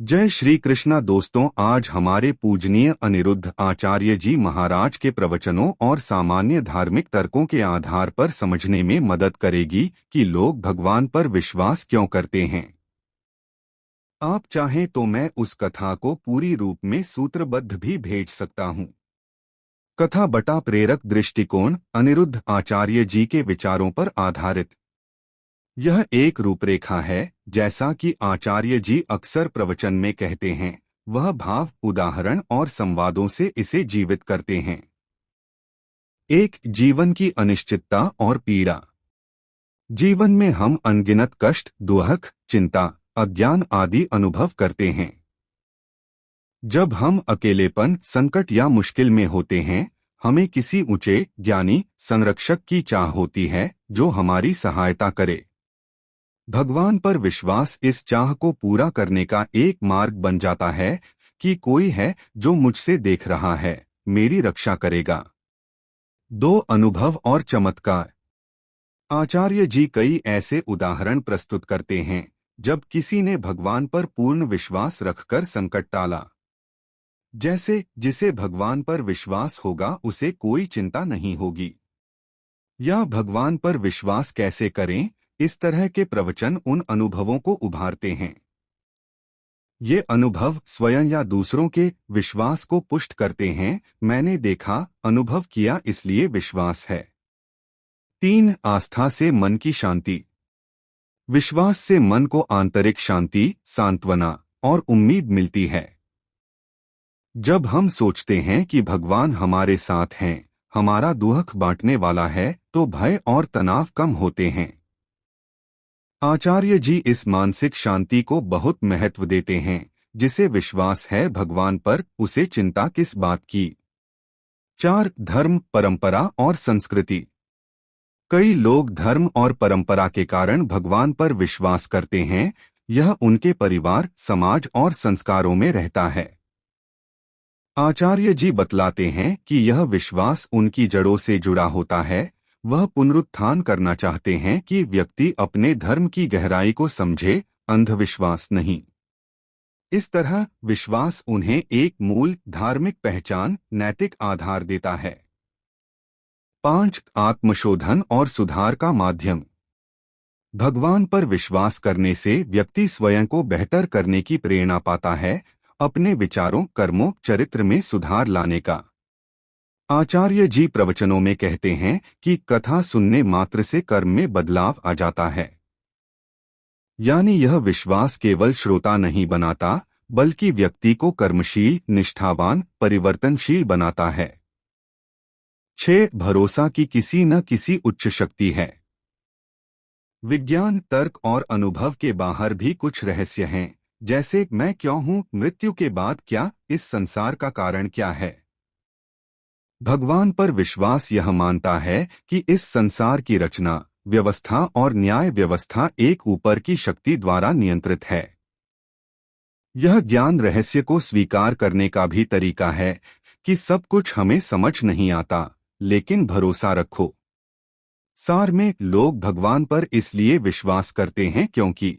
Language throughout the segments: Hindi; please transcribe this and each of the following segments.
जय श्री कृष्णा दोस्तों, आज हमारे पूजनीय अनिरुद्ध आचार्य जी महाराज के प्रवचनों और सामान्य धार्मिक तर्कों के आधार पर समझने में मदद करेगी कि लोग भगवान पर विश्वास क्यों करते हैं। आप चाहें तो मैं उस कथा को पूरी रूप में सूत्रबद्ध भी भेज सकता हूं। कथा बटा प्रेरक दृष्टिकोण अनिरुद्ध आचार्य जी के विचारों पर आधारित। यह एक रूपरेखा है, जैसा कि आचार्य जी अक्सर प्रवचन में कहते हैं। वह भाव, उदाहरण और संवादों से इसे जीवित करते हैं। एक, जीवन की अनिश्चितता और पीड़ा। जीवन में हम अनगिनत कष्ट, दुख, चिंता, अज्ञान आदि अनुभव करते हैं। जब हम अकेलेपन, संकट या मुश्किल में होते हैं, हमें किसी ऊंचे, ज्ञानी, संरक्षक की चाह होती है जो हमारी सहायता करे। भगवान पर विश्वास इस चाह को पूरा करने का एक मार्ग बन जाता है कि कोई है जो मुझसे देख रहा है, मेरी रक्षा करेगा। दो, अनुभव और चमत्कार। आचार्य जी कई ऐसे उदाहरण प्रस्तुत करते हैं जब किसी ने भगवान पर पूर्ण विश्वास रखकर संकट टाला। जैसे, जिसे भगवान पर विश्वास होगा उसे कोई चिंता नहीं होगी। या भगवान पर विश्वास कैसे करें, इस तरह के प्रवचन उन अनुभवों को उभारते हैं। ये अनुभव स्वयं या दूसरों के विश्वास को पुष्ट करते हैं। मैंने देखा, अनुभव किया, इसलिए विश्वास है। तीन, आस्था से मन की शांति। विश्वास से मन को आंतरिक शांति, सांत्वना और उम्मीद मिलती है। जब हम सोचते हैं कि भगवान हमारे साथ हैं, हमारा दुख बांटने वाला है, तो भय और तनाव कम होते हैं। आचार्य जी इस मानसिक शांति को बहुत महत्व देते हैं। जिसे विश्वास है भगवान पर, उसे चिंता किस बात की। चार, धर्म, परंपरा और संस्कृति। कई लोग धर्म और परंपरा के कारण भगवान पर विश्वास करते हैं। यह उनके परिवार, समाज और संस्कारों में रहता है। आचार्य जी बतलाते हैं कि यह विश्वास उनकी जड़ों से जुड़ा होता है। वह पुनरुत्थान करना चाहते हैं कि व्यक्ति अपने धर्म की गहराई को समझे, अंधविश्वास नहीं। इस तरह विश्वास उन्हें एक मूल धार्मिक पहचान, नैतिक आधार देता है। पांच, आत्मशोधन और सुधार का माध्यम। भगवान पर विश्वास करने से व्यक्ति स्वयं को बेहतर करने की प्रेरणा पाता है, अपने विचारों, कर्मों, चरित्र में सुधार लाने का। आचार्य जी प्रवचनों में कहते हैं कि कथा सुनने मात्र से कर्म में बदलाव आ जाता है। यानी यह विश्वास केवल श्रोता नहीं बनाता, बल्कि व्यक्ति को कर्मशील, निष्ठावान, परिवर्तनशील बनाता है। 6, भरोसा कि किसी न किसी उच्च शक्ति है। विज्ञान, तर्क और अनुभव के बाहर भी कुछ रहस्य हैं। जैसे, मैं क्यों हूं, मृत्यु के बाद क्या, इस संसार का कारण क्या है। भगवान पर विश्वास यह मानता है कि इस संसार की रचना, व्यवस्था और न्याय व्यवस्था एक ऊपर की शक्ति द्वारा नियंत्रित है। यह ज्ञान रहस्य को स्वीकार करने का भी तरीका है कि सब कुछ हमें समझ नहीं आता, लेकिन भरोसा रखो। सार में, लोग भगवान पर इसलिए विश्वास करते हैं क्योंकि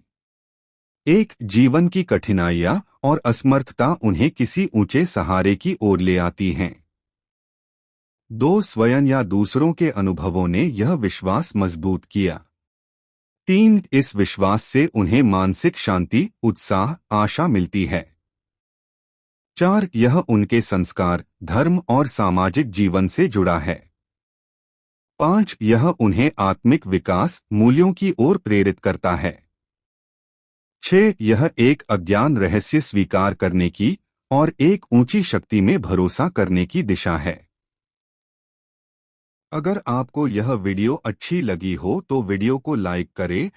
एक, जीवन की कठिनाइयां और असमर्थता उन्हें किसी ऊंचे सहारे की ओर ले आती हैं। दो, स्वयं या दूसरों के अनुभवों ने यह विश्वास मजबूत किया। तीन, इस विश्वास से उन्हें मानसिक शांति, उत्साह, आशा मिलती है। चार, यह उनके संस्कार, धर्म और सामाजिक जीवन से जुड़ा है। पांच, यह उन्हें आत्मिक विकास, मूल्यों की ओर प्रेरित करता है। 6, यह एक अज्ञान रहस्य स्वीकार करने की और एक ऊंची शक्ति में भरोसा करने की दिशा है। अगर आपको यह वीडियो अच्छी लगी हो तो वीडियो को लाइक करें